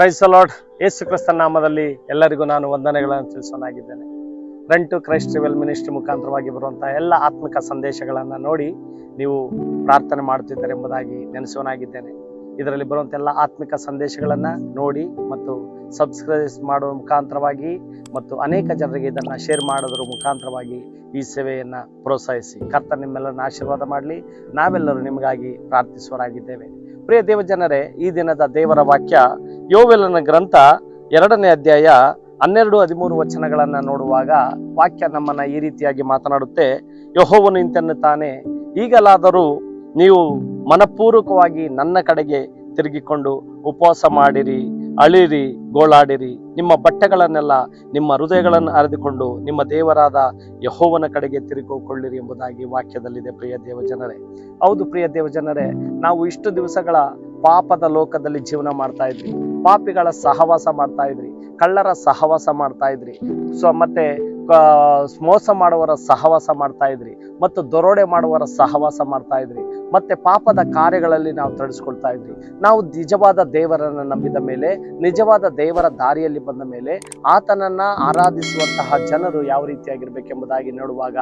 Praise the lord. ಯೇಸು ಕ್ರಿಸ್ತನ ನಾಮದಲ್ಲಿ ಎಲ್ಲರಿಗೂ ನಾನು ವಂದನೆಗಳನ್ನು ತಿಳಿಸೋನಾಗಿದ್ದೇನೆ. ರನ್ ಟು ಕ್ರೈಸ್ಟ್ ರಿವೆಲ್ ಮಿನಿಸ್ಟ್ರಿ ಮುಖಾಂತರವಾಗಿ ಬರುವಂತಹ ಎಲ್ಲ ಆತ್ಮಿಕ ಸಂದೇಶಗಳನ್ನು ನೋಡಿ ನೀವು ಪ್ರಾರ್ಥನೆ ಮಾಡುತ್ತಿದ್ದಾರೆ ಎಂಬುದಾಗಿ ನೆನೆಸೋನಾಗಿದ್ದೇನೆ. ಇದರಲ್ಲಿ ಬರುವಂಥ ಎಲ್ಲ ಆತ್ಮಿಕ ಸಂದೇಶಗಳನ್ನು ನೋಡಿ ಮತ್ತು ಸಬ್ಸ್ಕ್ರೈಬ್ ಮಾಡುವ ಮುಖಾಂತರವಾಗಿ ಮತ್ತು ಅನೇಕ ಜನರಿಗೆ ಇದನ್ನು ಶೇರ್ ಮಾಡೋದ್ರ ಮುಖಾಂತರವಾಗಿ ಈ ಸೇವೆಯನ್ನು ಪ್ರೋತ್ಸಾಹಿಸಿ. ಕರ್ತನ ನಿಮ್ಮೆಲ್ಲರನ್ನ ಆಶೀರ್ವಾದ ಮಾಡಲಿ. ನಾವೆಲ್ಲರೂ ನಿಮಗಾಗಿ ಪ್ರಾರ್ಥಿಸುವರಾಗಿದ್ದೇವೆ. ಪ್ರಿಯ ದೇವಜನರೇ, ಈ ದಿನದ ದೇವರ ವಾಕ್ಯ ಯೋವೇಲನ ಗ್ರಂಥ 2ನೇ ಅಧ್ಯಾಯ 12-13 ವಚನಗಳನ್ನು ನೋಡುವಾಗ ವಾಕ್ಯ ನಮ್ಮನ್ನ ಈ ರೀತಿಯಾಗಿ ಮಾತನಾಡುತ್ತೆ. ಯೆಹೋವನು ಇಂತೆನ್ನುತ್ತಾನೆ, ಈಗಲಾದರೂ ನೀವು ಮನಪೂರ್ವಕವಾಗಿ ನನ್ನ ಕಡೆಗೆ ತಿರುಗಿಕೊಂಡು ಉಪವಾಸ ಮಾಡಿರಿ, ಅಳಿರಿ, ಗೋಳಾಡಿರಿ. ನಿಮ್ಮ ಬಟ್ಟೆಗಳನ್ನೆಲ್ಲ ನಿಮ್ಮ ಹೃದಯಗಳನ್ನು ಅರೆದುಕೊಂಡು ನಿಮ್ಮ ದೇವರಾದ ಯೆಹೋವನ ಕಡೆಗೆ ತಿರುಗಿಕೊಳ್ಳಿರಿ ಎಂಬುದಾಗಿ ವಾಕ್ಯದಲ್ಲಿದೆ. ಪ್ರಿಯ ದೇವಜನರೇ, ಹೌದು ಪ್ರಿಯ ದೇವಜನರೇ, ನಾವು ಇಷ್ಟು ದಿವಸಗಳ ಪಾಪದ ಲೋಕದಲ್ಲಿ ಜೀವನ ಮಾಡ್ತಾ ಇದ್ರಿ, ಪಾಪಿಗಳ ಸಹವಾಸ ಮಾಡ್ತಾ ಇದ್ರಿ, ಕಳ್ಳರ ಸಹವಾಸ ಮಾಡ್ತಾ ಇದ್ರಿ, ಮತ್ತೆ ಮೋಸ ಮಾಡುವವರ ಸಹವಾಸ ಮಾಡ್ತಾ ಇದ್ರಿ, ಮತ್ತು ದರೋಡೆ ಮಾಡುವವರ ಸಹವಾಸ ಮಾಡ್ತಾ ಇದ್ರಿ, ಮತ್ತೆ ಪಾಪದ ಕಾರ್ಯಗಳಲ್ಲಿ ನಾವು ತೊಡಗಿಸ್ಕೊಳ್ತಾ ಇದ್ರಿ. ನಾವು ನಿಜವಾದ ದೇವರನ್ನು ನಂಬಿದ ಮೇಲೆ, ನಿಜವಾದ ದೇವರ ದಾರಿಯಲ್ಲಿ ಬಂದ ಮೇಲೆ ಆತನನ್ನ ಆರಾಧಿಸುವಂತಹ ಜನರು ಯಾವ ರೀತಿಯಾಗಿರ್ಬೇಕೆಂಬುದಾಗಿ ನೋಡುವಾಗ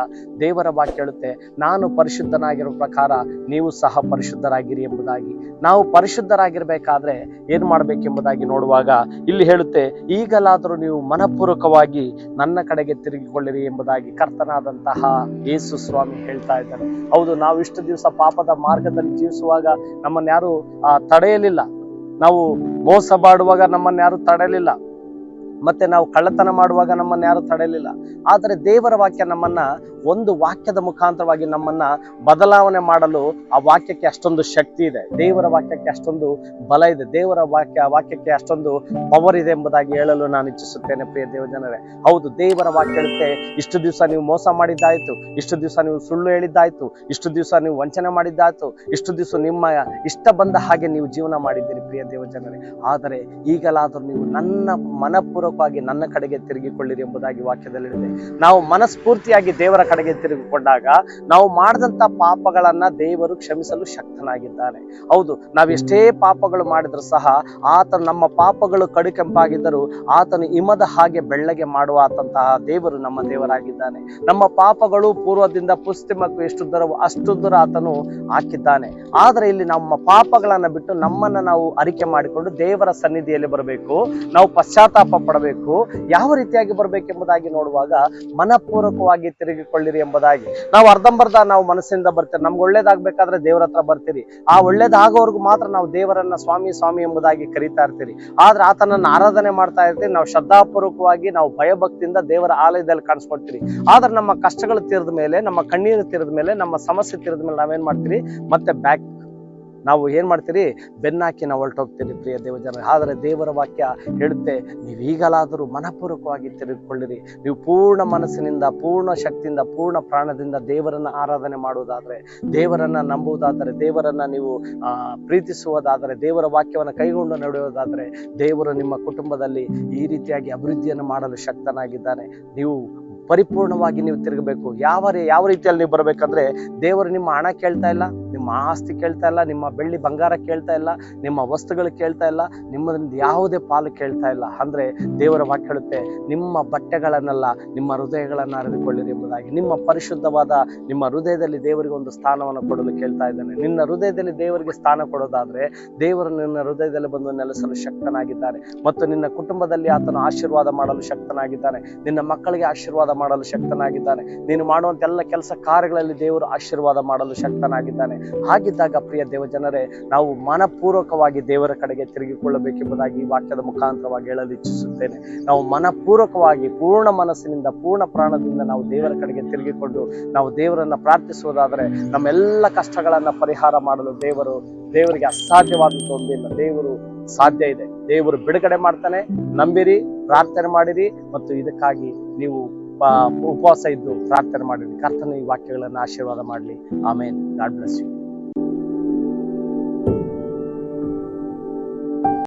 ದೇವರ ವಾಕ್ಯ ಹೇಳುತ್ತೆ, ನಾನು ಪರಿಶುದ್ಧನಾಗಿರುವ ಪ್ರಕಾರ ನೀವು ಸಹ ಪರಿಶುದ್ಧರಾಗಿರಿ ಎಂಬುದಾಗಿ. ನಾವು ಪರಿಶುದ್ಧರಾಗಿರ್ಬೇಕಾದ್ರೆ ಏನ್ ಮಾಡ್ಬೇಕೆಂಬುದಾಗಿ ನೋಡುವಾಗ ಇಲ್ಲಿ ಹೇಳುತ್ತೆ, ಈಗಲಾದರೂ ನೀವು ಮನಪೂರ್ವಕವಾಗಿ ನನ್ನ ಕಡೆಗೆ ತಿರುಗಿಕೊಳ್ಳಿರಿ ಎಂಬುದಾಗಿ ಕರ್ತನಾದಂತಹ ಯೇಸು ಸ್ವಾಮಿ ಹೇಳ್ತಾ ಇದ್ದಾರೆ. ಹೌದು, ನಾವು ಇಷ್ಟು ದಿವಸ ಪಾಪದ ಮಾರ್ಗದಲ್ಲಿ ಜೀವಿಸುವಾಗ ನಮ್ಮನ್ನ ಯಾರು ತಡೆಯಲಿಲ್ಲ, ನಾವು ಮೋಸ ಮಾಡುವಾಗ ನಮ್ಮನ್ನ ಯಾರು ತಡೆಯಲಿಲ್ಲ, ಮತ್ತೆ ನಾವು ಕಳ್ಳತನ ಮಾಡುವಾಗ ನಮ್ಮನ್ನ ಯಾರು ತಡೆಯಲಿಲ್ಲ. ಆದರೆ ದೇವರ ವಾಕ್ಯ ನಮ್ಮನ್ನ ಒಂದು ವಾಕ್ಯದ ಮುಖಾಂತರವಾಗಿ ನಮ್ಮನ್ನ ಬದಲಾವಣೆ ಮಾಡಲು ಆ ವಾಕ್ಯಕ್ಕೆ ಅಷ್ಟೊಂದು ಶಕ್ತಿ ಇದೆ, ದೇವರ ವಾಕ್ಯಕ್ಕೆ ಅಷ್ಟೊಂದು ಬಲ ಇದೆ, ದೇವರ ವಾಕ್ಯಕ್ಕೆ ಅಷ್ಟೊಂದು ಪವರ್ ಇದೆ ಎಂಬುದಾಗಿ ಹೇಳಲು ನಾನು ಇಚ್ಛಿಸುತ್ತೇನೆ. ಪ್ರಿಯ ದೇವಜನರೇ, ಹೌದು, ದೇವರ ವಾಕ್ಯ ಹೇಳುತ್ತೆ, ಇಷ್ಟು ದಿವಸ ನೀವು ಮೋಸ ಮಾಡಿದ್ದಾಯ್ತು, ಇಷ್ಟು ದಿವಸ ನೀವು ಸುಳ್ಳು ಹೇಳಿದ್ದಾಯ್ತು, ಇಷ್ಟು ದಿವಸ ನೀವು ವಂಚನೆ ಮಾಡಿದ್ದಾಯ್ತು, ಇಷ್ಟು ದಿವಸ ನಿಮ್ಮ ಇಷ್ಟ ಬಂದ ಹಾಗೆ ನೀವು ಜೀವನ ಮಾಡಿದ್ದೀರಿ. ಪ್ರಿಯ ದೇವಜನರೇ, ಆದರೆ ಈಗಲಾದರೂ ನೀವು ನನ್ನ ಮನಪೂರ್ವಕವಾಗಿ ನನ್ನ ಕಡೆಗೆ ತಿರುಗಿಕೊಳ್ಳಿರಿ ಎಂಬುದಾಗಿ ವಾಕ್ಯದಲ್ಲಿ ಹೇಳಿದೆ. ನಾವು ಮನಸ್ಫೂರ್ತಿಯಾಗಿ ದೇವರ ಕಡೆಗೆ ತಿರುಗಿಕೊಂಡಾಗ ನಾವು ಮಾಡಿದಂತ ಪಾಪಗಳನ್ನ ದೇವರು ಕ್ಷಮಿಸಲು ಶಕ್ತನಾಗಿದ್ದಾನೆ. ಹೌದು, ನಾವು ಎಷ್ಟೇ ಪಾಪಗಳು ಮಾಡಿದ್ರು ಸಹ ಆತನು ನಮ್ಮ ಪಾಪಗಳು ಕಡುಕೆಂಪಾಗಿದ್ದರೂ ಆತನು ಹಿಮದ ಹಾಗೆ ಬೆಳ್ಳಗೆ ಮಾಡುವಂತಹ ದೇವರು ನಮ್ಮ ದೇವರಾಗಿದ್ದಾನೆ. ನಮ್ಮ ಪಾಪಗಳು ಪೂರ್ವದಿಂದ ಪಶ್ಚಿಮಕ್ಕೂ ಎಷ್ಟು ದೂರವೋ ಅಷ್ಟು ದೂರ ಆತನು ಹಾಕಿದ್ದಾನೆ. ಆದರೆ ಇಲ್ಲಿ ನಮ್ಮ ಪಾಪಗಳನ್ನ ಬಿಟ್ಟು ನಮ್ಮನ್ನ ನಾವು ಅರಿಕೆ ಮಾಡಿಕೊಂಡು ದೇವರ ಸನ್ನಿಧಿಯಲ್ಲಿ ಬರಬೇಕು, ನಾವು ಪಶ್ಚಾತ್ತಾಪ ಪಡಬೇಕು. ಯಾವ ರೀತಿಯಾಗಿ ಬರಬೇಕೆಂಬುದಾಗಿ ನೋಡುವಾಗ ಮನಪೂರ್ವಕವಾಗಿ ತಿರುಗಿಕೊಳ್ಳಿರಿ ಎಂಬುದಾಗಿ. ನಾವು ಅರ್ಧಂಬರ್ಧ ನಾವು ಮನಸ್ಸಿಂದ ಬರ್ತೀರಿ, ನಮ್ಗೆ ಒಳ್ಳೇದಾಗಬೇಕಾದ್ರೆ ದೇವರ ಹತ್ರ ಬರ್ತೀರಿ, ಆ ಒಳ್ಳೇದಾಗೋವರೆಗೂ ಮಾತ್ರ ನಾವು ದೇವರನ್ನ ಸ್ವಾಮಿ ಸ್ವಾಮಿ ಎಂಬುದಾಗಿ ಕರೀತಾ ಇರ್ತೀರಿ. ಆದ್ರೆ ಆತನನ್ನ ಆರಾಧನೆ ಮಾಡ್ತಾ ಇರ್ತೀರಿ, ನಾವು ಶ್ರದ್ಧಾಪೂರ್ವಕವಾಗಿ ನಾವು ಭಯಭಕ್ತಿಯಿಂದ ದೇವರ ಆಲಯದಲ್ಲಿ ಕಾಣಿಸ್ಕೊಳ್ತೀರಿ. ಆದ್ರೆ ನಮ್ಮ ಕಷ್ಟಗಳು ತೀರಿದ ಮೇಲೆ, ನಮ್ಮ ಕಣ್ಣೀರು ತೀರಿದ ಮೇಲೆ, ನಮ್ಮ ಸಮಸ್ಯೆ ತೀರಿದ ಮೇಲೆ ನಾವೇನ್ ಮಾಡ್ತೀರಿ, ಮತ್ತೆ ನಾವು ಏನ್ ಮಾಡ್ತೀರಿ, ಬೆನ್ನಾಕಿ ನಾವು ಹೊರಟೋಗ್ತೀರಿ. ಪ್ರಿಯ ದೇವಜನರೇ, ಆದರೆ ದೇವರ ವಾಕ್ಯ ಹೇಳುತ್ತೆ, ನೀವು ಈಗಲಾದರೂ ಮನಪೂರ್ವಕವಾಗಿ ತಿರುಗಿಕೊಳ್ಳಿರಿ. ನೀವು ಪೂರ್ಣ ಮನಸ್ಸಿನಿಂದ, ಪೂರ್ಣ ಶಕ್ತಿಯಿಂದ, ಪೂರ್ಣ ಪ್ರಾಣದಿಂದ ದೇವರನ್ನ ಆರಾಧನೆ ಮಾಡುವುದಾದ್ರೆ, ದೇವರನ್ನ ನಂಬುವುದಾದರೆ, ದೇವರನ್ನ ನೀವು ಪ್ರೀತಿಸುವುದಾದರೆ, ದೇವರ ವಾಕ್ಯವನ್ನು ಕೈಗೊಂಡು ನಡೆಯುವುದಾದರೆ, ದೇವರು ನಿಮ್ಮ ಕುಟುಂಬದಲ್ಲಿ ಈ ರೀತಿಯಾಗಿ ಅಭಿವೃದ್ಧಿಯನ್ನು ಮಾಡಲು ಶಕ್ತನಾಗಿದ್ದಾನೆ. ನೀವು ಪರಿಪೂರ್ಣವಾಗಿ ನೀವು ತಿರುಗಬೇಕು. ಯಾವ ರೀತಿಯಲ್ಲಿ ನೀವು ಬರಬೇಕಂದ್ರೆ, ದೇವರು ನಿಮ್ಮ ಹಣ ಕೇಳ್ತಾ ಇಲ್ಲ, ನಿಮ್ಮ ಆಸ್ತಿ ಕೇಳ್ತಾ ಇಲ್ಲ, ನಿಮ್ಮ ಬೆಳ್ಳಿ ಬಂಗಾರ ಕೇಳ್ತಾ ಇಲ್ಲ, ನಿಮ್ಮ ವಸ್ತುಗಳು ಕೇಳ್ತಾ ಇಲ್ಲ, ನಿಮ್ಮದಿಂದ ಯಾವುದೇ ಪಾಲು ಕೇಳ್ತಾ ಇಲ್ಲ. ಅಂದ್ರೆ ದೇವರ ವಾಕ್ಯ ಹೇಳುತ್ತೆ, ನಿಮ್ಮ ಬಟ್ಟೆಗಳನ್ನೆಲ್ಲ ನಿಮ್ಮ ಹೃದಯಗಳನ್ನು ಅರಿದುಕೊಳ್ಳಿರಿ ಎಂಬುದಾಗಿ. ನಿಮ್ಮ ಪರಿಶುದ್ಧವಾದ ನಿಮ್ಮ ಹೃದಯದಲ್ಲಿ ದೇವರಿಗೆ ಒಂದು ಸ್ಥಾನವನ್ನು ಕೊಡಲು ಕೇಳ್ತಾ ಇದ್ದಾನೆ. ನಿನ್ನ ಹೃದಯದಲ್ಲಿ ದೇವರಿಗೆ ಸ್ಥಾನ ಕೊಡೋದಾದ್ರೆ ದೇವರು ನಿನ್ನ ಹೃದಯದಲ್ಲಿ ಬಂದು ನೆಲೆಸಲು ಶಕ್ತನಾಗಿದ್ದಾನೆ, ಮತ್ತು ನಿನ್ನ ಕುಟುಂಬದಲ್ಲಿ ಆತನು ಆಶೀರ್ವಾದ ಮಾಡಲು ಶಕ್ತನಾಗಿದ್ದಾನೆ, ನಿನ್ನ ಮಕ್ಕಳಿಗೆ ಆಶೀರ್ವಾದ ಮಾಡಲು ಶಕ್ತನಾಗಿದ್ದಾನೆ, ನೀನು ಮಾಡುವಂತ ಎಲ್ಲ ಕೆಲಸ ಕಾರ್ಯಗಳಲ್ಲಿ ದೇವರು ಆಶೀರ್ವಾದ ಮಾಡಲು ಶಕ್ತನಾಗಿದ್ದಾನೆ. ಹಾಗಿದ್ದಾಗ ಪ್ರಿಯ ದೇವಜನರೇ, ನಾವು ಮನಪೂರ್ವಕವಾಗಿ ದೇವರ ಕಡೆಗೆ ತಿರುಗಿಕೊಳ್ಳಬೇಕೆಂಬುದಾಗಿ ಈ ವಾಕ್ಯದ ಮುಖಾಂತರವಾಗಿ ಹೇಳಲು ಇಚ್ಛಿಸುತ್ತೇನೆ. ನಾವು ಮನಪೂರ್ವಕವಾಗಿ ಪೂರ್ಣ ಮನಸ್ಸಿನಿಂದ, ಪೂರ್ಣ ಪ್ರಾಣದಿಂದ ನಾವು ದೇವರ ಕಡೆಗೆ ತಿರುಗಿಕೊಂಡು ನಾವು ದೇವರನ್ನ ಪ್ರಾರ್ಥಿಸುವುದಾದರೆ ನಮ್ಮೆಲ್ಲ ಕಷ್ಟಗಳನ್ನ ಪರಿಹಾರ ಮಾಡಲು ದೇವರಿಗೆ ಅಸಾಧ್ಯವಾದಂತ ಒಂದಿಲ್ಲ. ದೇವರು ಸಾಧ್ಯ ಇದೆ, ದೇವರು ಬಿಡುಗಡೆ ಮಾಡ್ತಾನೆ. ನಂಬಿರಿ, ಪ್ರಾರ್ಥನೆ ಮಾಡಿರಿ, ಮತ್ತು ಇದಕ್ಕಾಗಿ ನೀವು ಉಪವಾಸ ಇದ್ದು ಪ್ರಾರ್ಥನೆ ಮಾಡಿರಿ. ಕರ್ತನ ಈ ವಾಕ್ಯಗಳನ್ನು ಆಶೀರ್ವಾದ ಮಾಡಲಿ. ಆಮೇನ್. God bless you.